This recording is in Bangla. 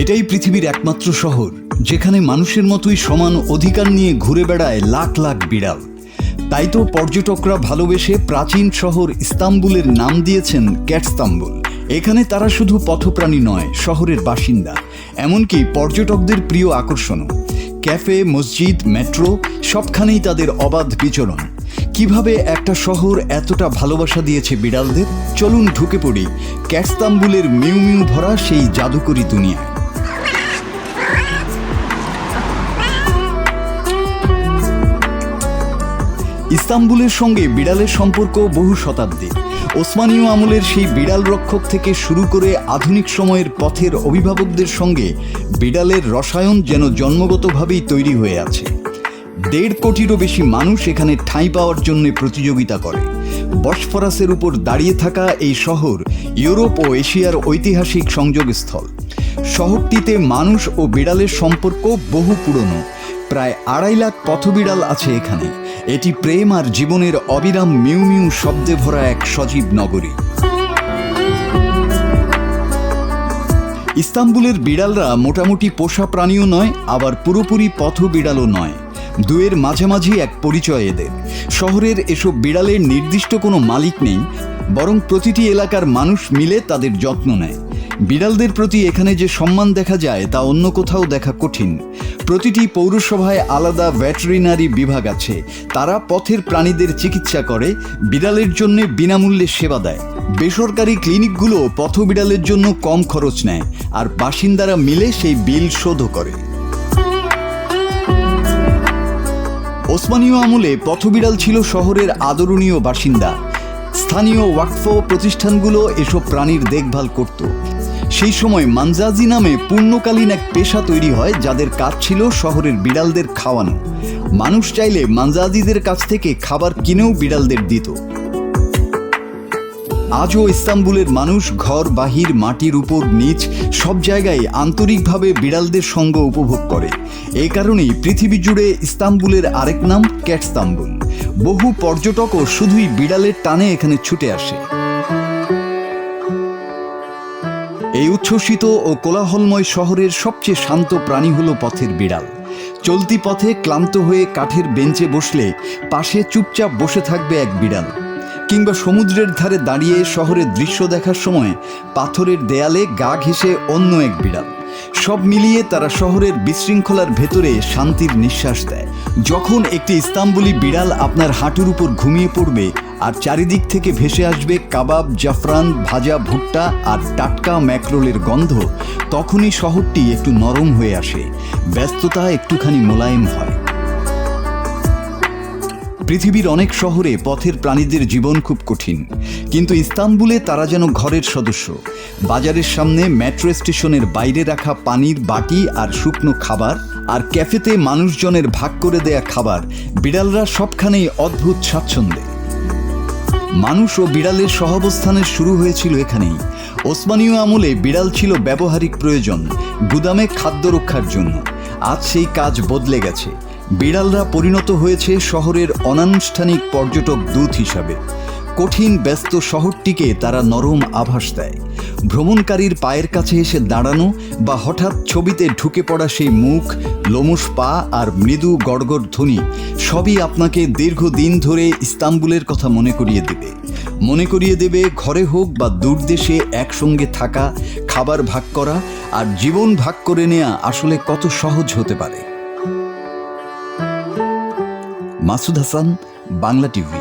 এটাই পৃথিবীর একমাত্র শহর যেখানে মানুষের মতোই সমান অধিকার নিয়ে ঘুরে বেড়ায় লাখ লাখ বিড়াল। তাই তো পর্যটকরা ভালোবেসে প্রাচীন শহর ইস্তাম্বুলের নাম দিয়েছেন ক্যাটস্তাম্বুল। এখানে তারা শুধু পথপ্রাণী নয়, শহরের বাসিন্দা, এমনকি পর্যটকদের প্রিয় আকর্ষণও। ক্যাফে, মসজিদ, মেট্রো সবখানেই তাদের অবাধ বিচরণ। কিভাবে একটা শহর এতটা ভালোবাসা দিয়েছে বিড়ালদের, চলুন ঢুকে পড়ি ক্যাটস্তাম্বুলের মিউ মিউ ভরা সেই জাদুকরী দুনিয়ায়। ইস্তাম্বুলের সঙ্গে বিড়ালের সম্পর্ক বহু শতাব্দী। ওসমানীয় আমলের সেই বিড়াল রক্ষক থেকে শুরু করে আধুনিক সময়ের পথের অভিভাবকদের সঙ্গে বিড়ালের রসায়ন যেন জন্মগতভাবেই তৈরি হয়ে আছে। 1.5 কোটিরও বেশি মানুষ এখানে ঠাঁই পাওয়ার জন্য প্রতিযোগিতা করে। বসফরাসের উপর দাঁড়িয়ে থাকা এই শহর ইউরোপ ও এশিয়ার ঐতিহাসিক সংযোগস্থল। শহরটিতে মানুষ ও বিড়ালের সম্পর্ক বহু পুরনো। প্রায় 2.5 লাখ পথবিড়াল আছে এখানে। এটি প্রেম আর জীবনের অবিরাম মিউ মিউ শব্দে ভরা এক সজীব নগরী। ইস্তাম্বুলের বিড়ালরা মোটামুটি পোষা প্রাণীও নয়, আবার পুরোপুরি পথবিড়ালও নয়। দুয়ের মাঝামাঝি এক পরিচয় এদের। শহরের এসব বিড়ালের নির্দিষ্ট কোনো মালিক নেই, বরং প্রতিটি এলাকার মানুষ মিলে তাদের যত্ন নেয়। বিড়ালদের প্রতি এখানে যে সম্মান দেখা যায় তা অন্য কোথাও দেখা কঠিন। প্রতিটি পৌরসভায় আলাদা ভেটেরিনারি বিভাগ আছে। তারা পথের প্রাণীদের চিকিৎসা করে, বিড়ালের জন্য বিনামূল্যে সেবা দেয়। বেসরকারি ক্লিনিকগুলো পথবিড়ালের জন্য কম খরচ নেয়, আর বাসিন্দারা মিলে সেই বিল শোধও করে। ওসমানীয় আমলে পথবিড়াল ছিল শহরের আদরণীয় বাসিন্দা। স্থানীয় ওয়াকফ প্রতিষ্ঠানগুলো এসব প্রাণীর দেখভাল করত। সেই সময় মানজাজি নামে পূর্ণকালীন এক পেশা তৈরি হয়, যাদের কাজ ছিল শহরের বিড়ালদের খাওয়ানো। মানুষ চাইলে মানজাজিদের কাছ থেকে খাবার কিনেও বিড়ালদের দিত। আজও ইস্তাম্বুলের মানুষ ঘর বাহির, মাটির উপর নিচ সব জায়গায় আন্তরিকভাবে বিড়ালদের সঙ্গ উপভোগ করে। এই কারণেই পৃথিবী জুড়ে ইস্তাম্বুলের আরেক নাম ক্যাটস্তাম্বুল। বহু পর্যটকও শুধুই বিড়ালের টানে এখানে ছুটে আসে। এই উচ্ছ্বসিত ও কোলাহলময় শহরের সবচেয়ে শান্ত প্রাণী হলো পথের বিড়াল। চলতি পথে ক্লান্ত হয়ে কাঠের বেঞ্চে বসলে পাশে চুপচাপ বসে থাকবে এক বিড়াল, কিংবা সমুদ্রের ধারে দাঁড়িয়ে শহরের দৃশ্য দেখার সময় পাথরের দেয়ালে গা ঘেঁষে অন্য এক বিড়াল। সব মিলিয়ে তারা শহরের বিশৃঙ্খলার ভেতরে শান্তির নিঃশ্বাস দেয়। যখন একটি ইস্তাম্বুলি বিড়াল আপনার হাঁটুর উপর ঘুমিয়ে পড়বে আর চারিদিক থেকে ভেসে আসবে কাবাব, জাফরান, ভাজা ভুট্টা আর টাটকা ম্যাকরোলের গন্ধ, তখনই শহরটি একটু নরম হয়ে আসে, ব্যস্ততা একটুখানি মোলায়েম হয়। পৃথিবীর অনেক শহরে পথের প্রাণীদের জীবন খুব কঠিন, কিন্তু ইস্তাম্বুলে তারা যেন ঘরের সদস্য। বাজারের সামনে, মেট্রো স্টেশনের বাইরে রাখা পানির বাটি আর শুকনো খাবার, আর ক্যাফেতে মানুষজনের ভাগ করে দেয়া খাবার, বিড়ালরা সবখানেই অদ্ভুত স্বাচ্ছন্দ্যে। মানুষ ও বিড়ালের সহাবস্থানের শুরু হয়েছিল এখানেই। ওসমানীয় আমলে বিড়াল ছিল ব্যবহারিক প্রয়োজন, গুদামে খাদ্য রক্ষার জন্য। আজ সেই কাজ বদলে গেছে। বিড়ালরা পরিণত হয়েছে শহরের অনানুষ্ঠানিক পর্যটক দূত হিসাবে। কঠিন ব্যস্ত শহরটিকে তারা নরম আভাস দেয়। ভ্রমণকারীর পায়ের কাছে এসে দাঁড়ানো বা হঠাৎ ছবিতে ঢুকে পড়া সেই মুখ, লোমশ পা আর মৃদু গড়গড় ধ্বনি সবই আপনাকে দীর্ঘদিন ধরে ইস্তাম্বুলের কথা মনে করিয়ে দেবে ঘরে হোক বা দূরদেশে একসঙ্গে থাকা, খাবার ভাগ করা আর জীবন ভাগ করে নেওয়া আসলে কত সহজ হতে পারে। মাসুদ হাসান, বাংলা টিভি।